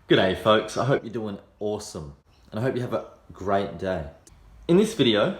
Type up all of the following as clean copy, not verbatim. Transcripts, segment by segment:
G'day folks, I hope you're doing awesome and I hope you have a great day. In this video,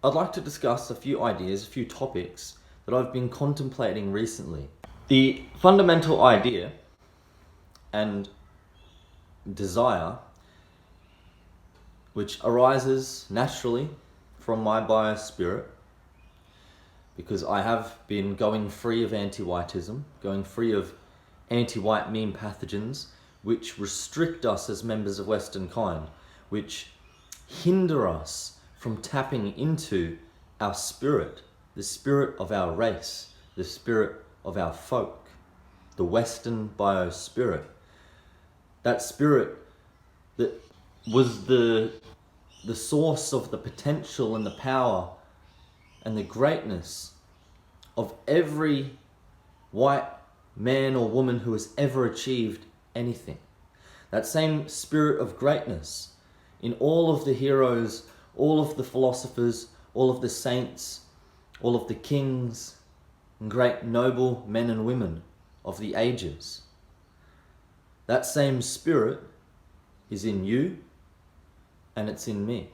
I'd like to discuss a few ideas, a few topics that I've been contemplating recently. The fundamental idea and desire which arises naturally from my biospirit, because I have been going free of anti-whiteism, going free of anti-white meme pathogens which restrict us as members of Western kind, which hinder us from tapping into our spirit, the spirit of our race, the spirit of our folk, the Western biospirit. That spirit that was the source of the potential and the power and the greatness of every white man or woman who has ever achieved anything. That same spirit of greatness in all of the heroes, all of the philosophers, all of the saints, all of the kings and great noble men and women of the ages. That same spirit is in you and it's in me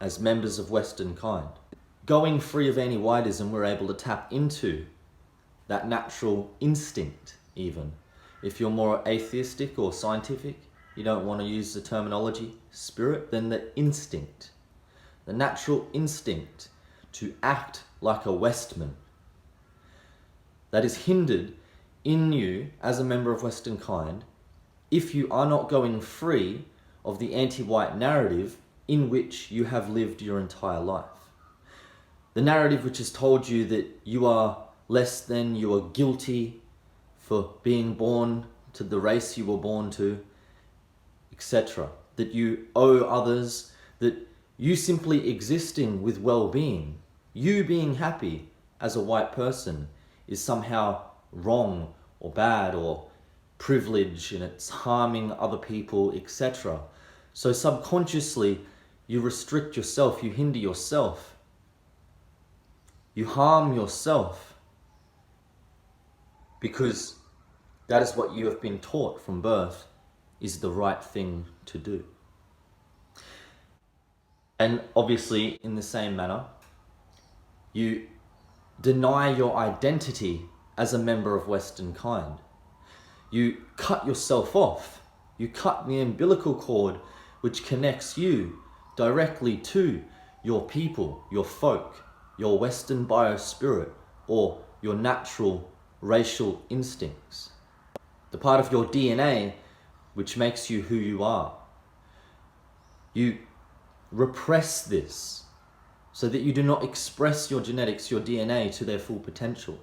as members of Western kind. Going free of anti-whiteism, we're able to tap into that natural instinct even. If you're more atheistic or scientific, you don't want to use the terminology spirit, then the instinct, the natural instinct to act like a Westman, that is hindered in you as a member of Western kind if you are not going free of the anti-white narrative in which you have lived your entire life. The narrative which has told you that you are less than, you are guilty for being born to the race you were born to, etc. That you owe others, that you simply existing with well-being, you being happy as a white person is somehow wrong or bad or privilege and it's harming other people, etc. So subconsciously you restrict yourself, you hinder yourself, you harm yourself, because that is what you have been taught from birth is the right thing to do. And obviously, in the same manner, you deny your identity as a member of Western kind. You cut yourself off. You cut the umbilical cord which connects you directly to your people, your folk, your Western biospirit, or your natural racial instincts. The part of your DNA which makes you who you are. You repress this so that you do not express your genetics, your DNA, to their full potential.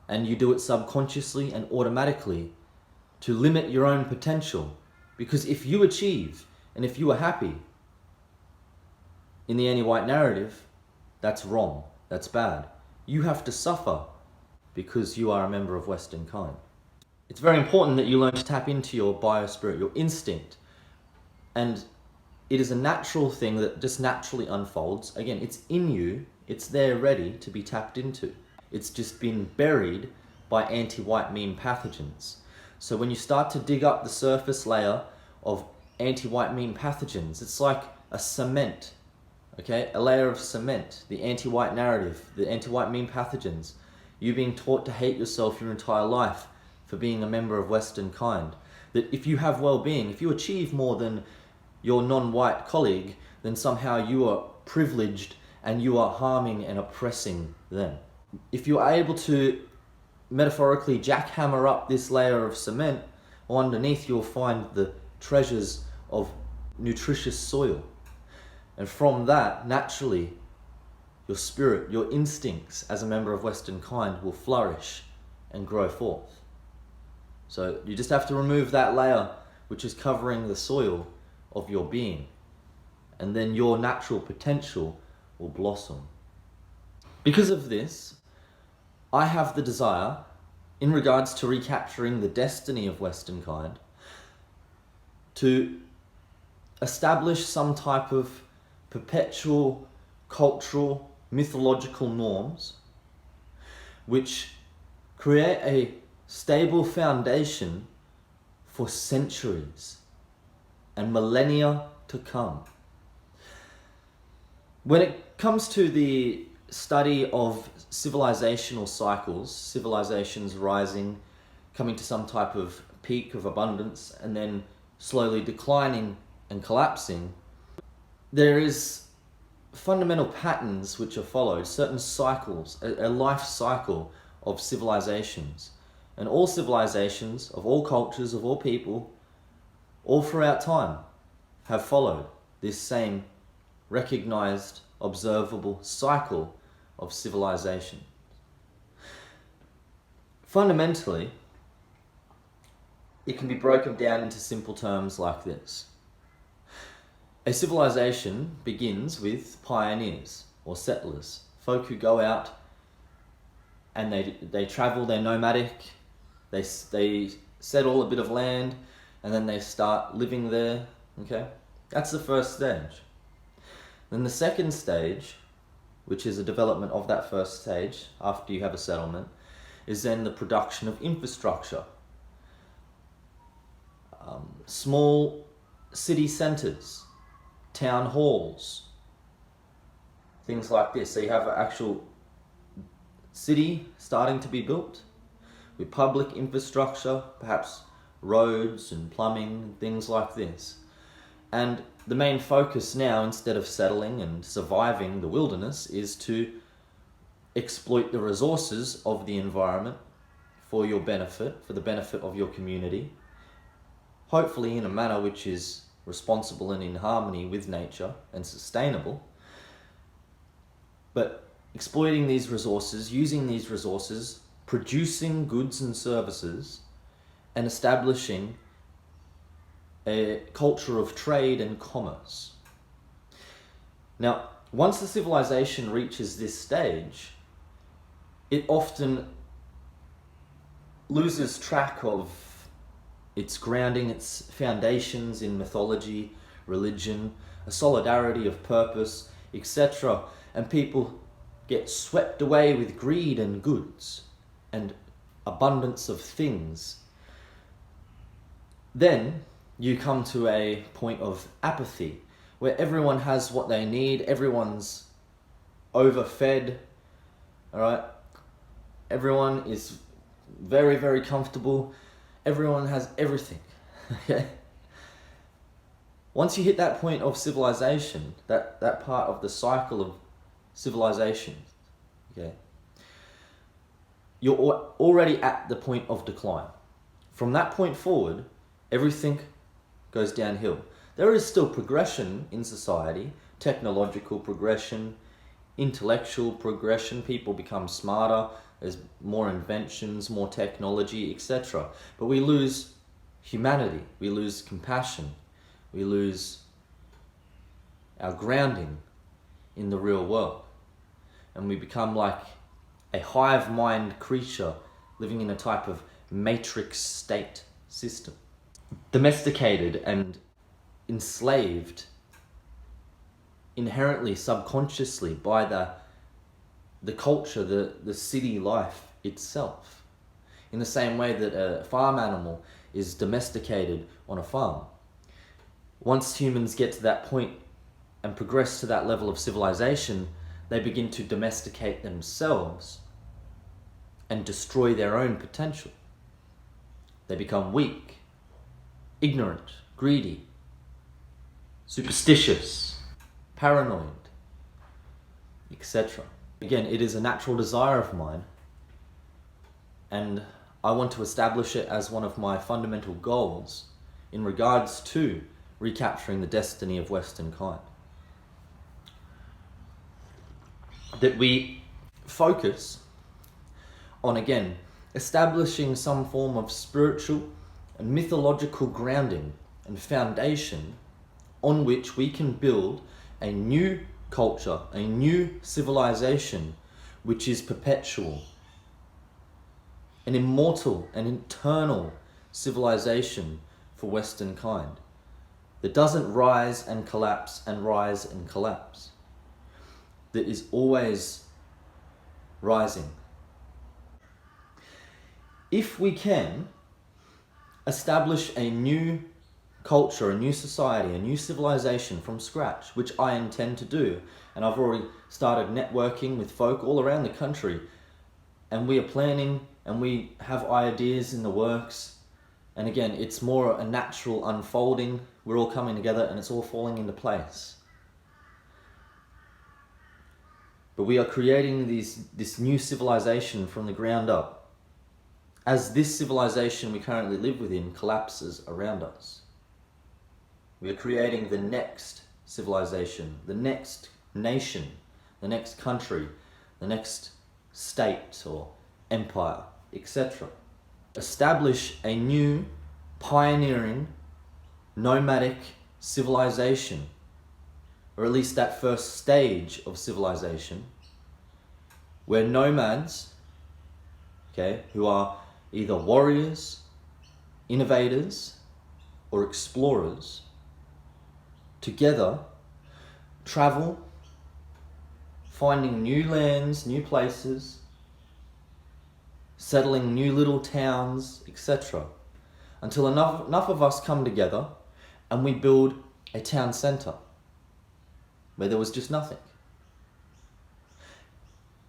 And you do it subconsciously and automatically to limit your own potential. Because if you achieve and if you are happy in the anti-white narrative, that's wrong, that's bad. You have to suffer because you are a member of Western kind. It's very important that you learn to tap into your biospirit, your instinct. And it is a natural thing that just naturally unfolds. Again, it's in you, it's there ready to be tapped into. It's just been buried by anti-white meme pathogens. So when you start to dig up the surface layer of anti-white meme pathogens, it's like a cement, okay? A layer of cement, the anti-white narrative, the anti-white meme pathogens. You being taught to hate yourself your entire life for being a member of Western kind. That if you have well-being, if you achieve more than your non-white colleague, then somehow you are privileged and you are harming and oppressing them. If you are able to metaphorically jackhammer up this layer of cement, underneath you'll find the treasures of nutritious soil. And from that, naturally, your spirit, your instincts as a member of Western kind will flourish and grow forth. So you just have to remove that layer which is covering the soil of your being, and then your natural potential will blossom. Because of this, I have the desire, in regards to recapturing the destiny of Western kind, to establish some type of perpetual cultural, mythological norms which create a stable foundation for centuries and millennia to come. When it comes to the study of civilizational cycles, civilizations rising, coming to some type of peak of abundance, and then slowly declining and collapsing, there is fundamental patterns which are followed, certain cycles, a life cycle of civilizations. And all civilizations, of all cultures, of all people, all throughout time, have followed this same recognized, observable cycle of civilization. Fundamentally, it can be broken down into simple terms like this. A civilization begins with pioneers or settlers, folk who go out and they travel, they're nomadic, they settle a bit of land, and then they start living there, okay? That's the first stage. Then the second stage, which is a development of that first stage after you have a settlement, is then the production of infrastructure. Small city centres, town halls, things like this. So you have an actual city starting to be built with public infrastructure, perhaps roads and plumbing and things like this. And the main focus now, instead of settling and surviving the wilderness, is to exploit the resources of the environment for your benefit, for the benefit of your community, hopefully in a manner which is responsible and in harmony with nature and sustainable. But exploiting these resources, using these resources, producing goods and services, and establishing a culture of trade and commerce. Now, once the civilization reaches this stage, it often loses track of its grounding, its foundations in mythology, religion, a solidarity of purpose, etc. And people get swept away with greed and goods and abundance of things. Then you come to a point of apathy, where everyone has what they need, everyone's overfed, all right? Everyone is very, very comfortable. Everyone has everything, okay? Once you hit that point of civilization, that part of the cycle of civilization, okay, you're already at the point of decline. From that point forward, everything goes downhill. There is still progression in society, technological progression, intellectual progression. People become smarter, there's more inventions, more technology, etc. But we lose humanity, we lose compassion, we lose our grounding in the real world. And we become like a hive mind creature living in a type of matrix state system. Domesticated and enslaved inherently, subconsciously by the culture, the city life itself. In the same way that a farm animal is domesticated on a farm. Once humans get to that point and progress to that level of civilization, they begin to domesticate themselves and destroy their own potential. They become weak, ignorant, greedy, superstitious, paranoid, etc. Again, it is a natural desire of mine, and I want to establish it as one of my fundamental goals in regards to recapturing the destiny of Western kind. That we focus on, again, establishing some form of spiritual and mythological grounding and foundation on which we can build a new culture, a new civilization which is perpetual, an immortal and eternal civilization for Western kind that doesn't rise and collapse and rise and collapse, that is always rising. If we can establish a new culture, a new society, a new civilization from scratch, which I intend to do. And I've already started networking with folk all around the country. And we are planning and we have ideas in the works. And again, it's more a natural unfolding. We're all coming together and it's all falling into place. But we are creating this new civilization from the ground up. As this civilization we currently live within collapses around us, we are creating the next civilization, the next nation, the next country, the next state or empire, etc. Establish a new, pioneering, nomadic civilization, or at least that first stage of civilization, where nomads, who are either warriors, innovators, or explorers, together travel, finding new lands, new places, settling new little towns, etc. Until enough of us come together and we build a town centre where there was just nothing.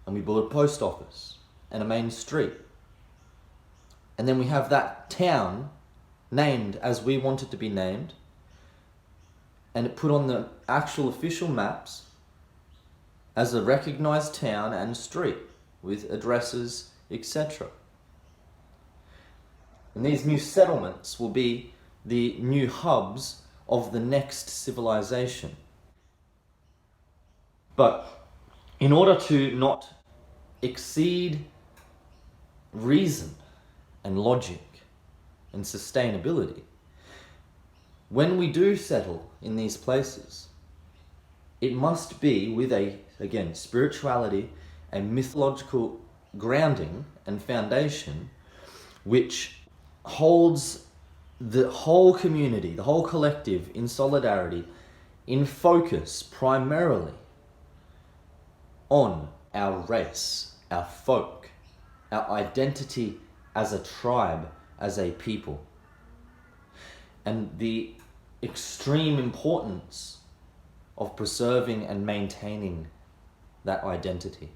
And we build a post office and a main street. And then we have that town named as we want it to be named, and it put on the actual official maps as a recognised town and street with addresses, etc. And these new settlements will be the new hubs of the next civilization. But in order to not exceed reason and logic and sustainability, when we do settle in these places, it must be with again, spirituality, a mythological grounding and foundation which holds the whole community, the whole collective in solidarity, in focus primarily on our race, our folk, our identity as a tribe, as a people, and the extreme importance of preserving and maintaining that identity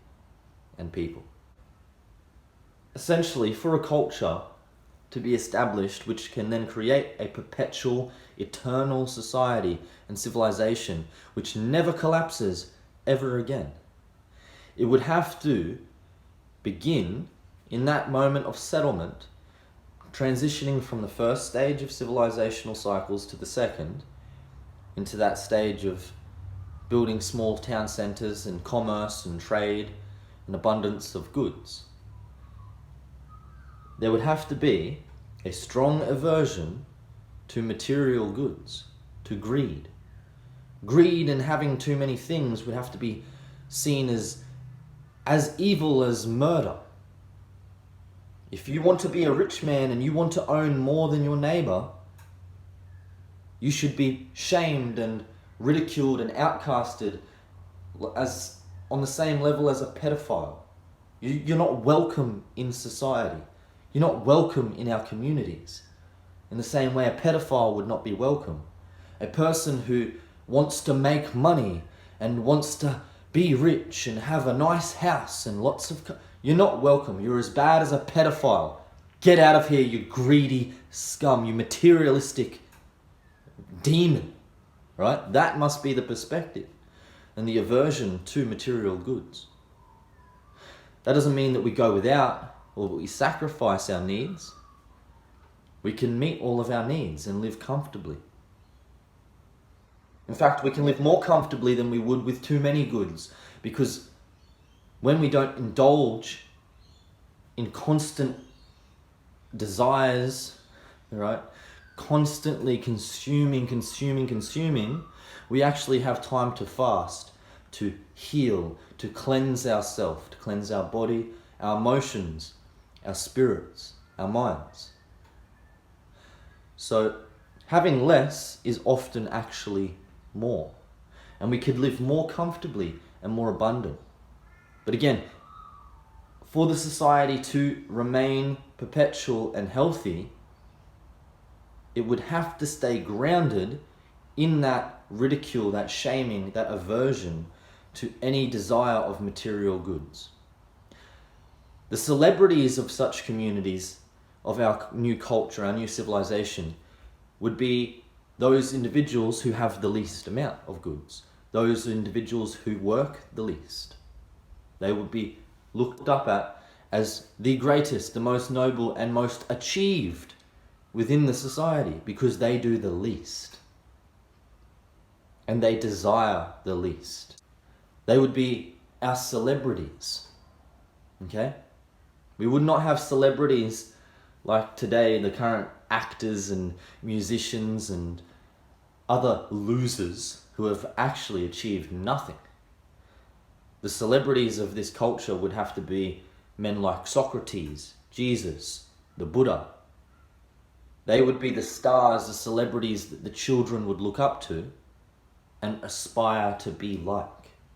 and people. Essentially, for a culture to be established which can then create a perpetual, eternal society and civilization which never collapses ever again, it would have to begin in that moment of settlement, transitioning from the first stage of civilizational cycles to the second, into that stage of building small town centers and commerce and trade and abundance of goods. There would have to be a strong aversion to material goods, to greed. Greed and having too many things would have to be seen as evil as murder. If you want to be a rich man and you want to own more than your neighbor, you should be shamed and ridiculed and outcasted as on the same level as a pedophile. You're not welcome in society. You're not welcome in our communities. In the same way a pedophile would not be welcome. A person who wants to make money and wants to be rich and have a nice house and lots of... You're not welcome. You're as bad as a pedophile. Get out of here, you greedy scum, you materialistic demon. Right? That must be the perspective and the aversion to material goods. That doesn't mean that we go without or we sacrifice our needs. We can meet all of our needs and live comfortably. In fact, we can live more comfortably than we would with too many goods, because when we don't indulge in constant desires, right, constantly consuming, we actually have time to fast, to heal, to cleanse ourselves, to cleanse our body, our emotions, our spirits, our minds. So having less is often actually more, and we could live more comfortably and more abundant. But again, for the society to remain perpetual and healthy, it would have to stay grounded in that ridicule, that shaming, that aversion to any desire of material goods. The celebrities of such communities, of our new culture, our new civilization, would be those individuals who have the least amount of goods, those individuals who work the least. They would be looked up at as the greatest, the most noble, and most achieved within the society because they do the least. And they desire the least. They would be our celebrities. Okay? We would not have celebrities like today, the current actors and musicians and other losers who have actually achieved nothing. The celebrities of this culture would have to be men like Socrates, Jesus, the Buddha. They would be the stars, the celebrities that the children would look up to and aspire to be like.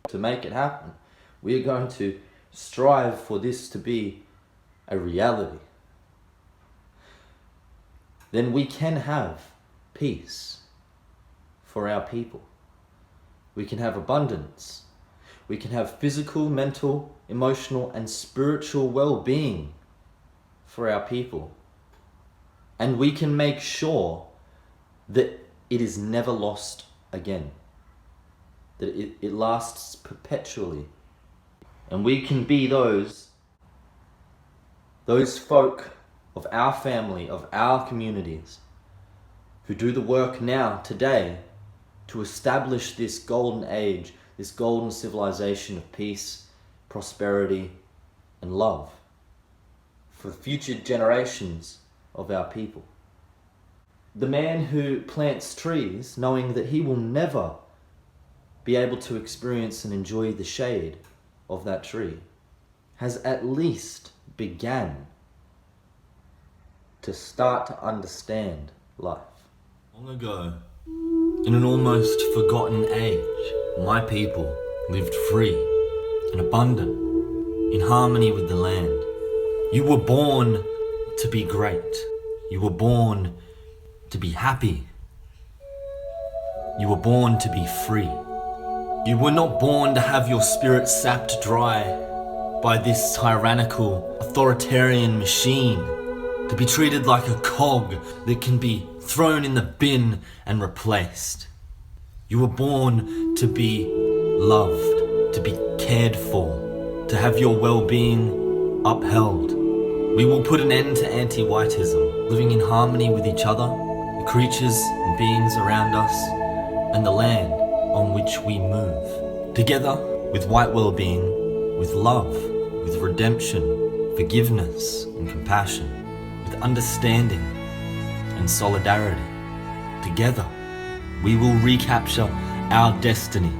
To make it happen, we are going to strive for this to be a reality. Then we can have peace for our people. We can have abundance. We can have physical, mental, emotional, and spiritual well-being for our people. And we can make sure that it is never lost again. That it lasts perpetually. And we can be those folk of our family, of our communities, who do the work now, today, to establish this golden age, this golden civilization of peace, prosperity, and love for future generations of our people. The man who plants trees, knowing that he will never be able to experience and enjoy the shade of that tree, has at least began to start to understand life. Long ago, in an almost forgotten age, my people lived free and abundant, in harmony with the land. You were born to be great. You were born to be happy. You were born to be free. You were not born to have your spirit sapped dry by this tyrannical, authoritarian machine, to be treated like a cog that can be thrown in the bin and replaced. You were born to be loved, to be cared for, to have your well-being upheld. We will put an end to anti-whiteism, living in harmony with each other, the creatures and beings around us, and the land on which we move. Together with white well-being, with love, with redemption, forgiveness and compassion, with understanding and solidarity. Together, we will recapture our destiny,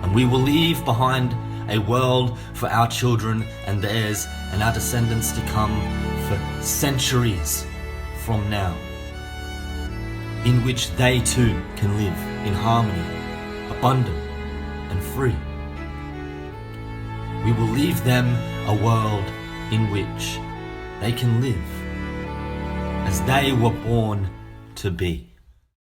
and we will leave behind a world for our children and theirs and our descendants to come for centuries from now, in which they too can live in harmony, abundant and free. We will leave them a world in which they can live as they were born to be.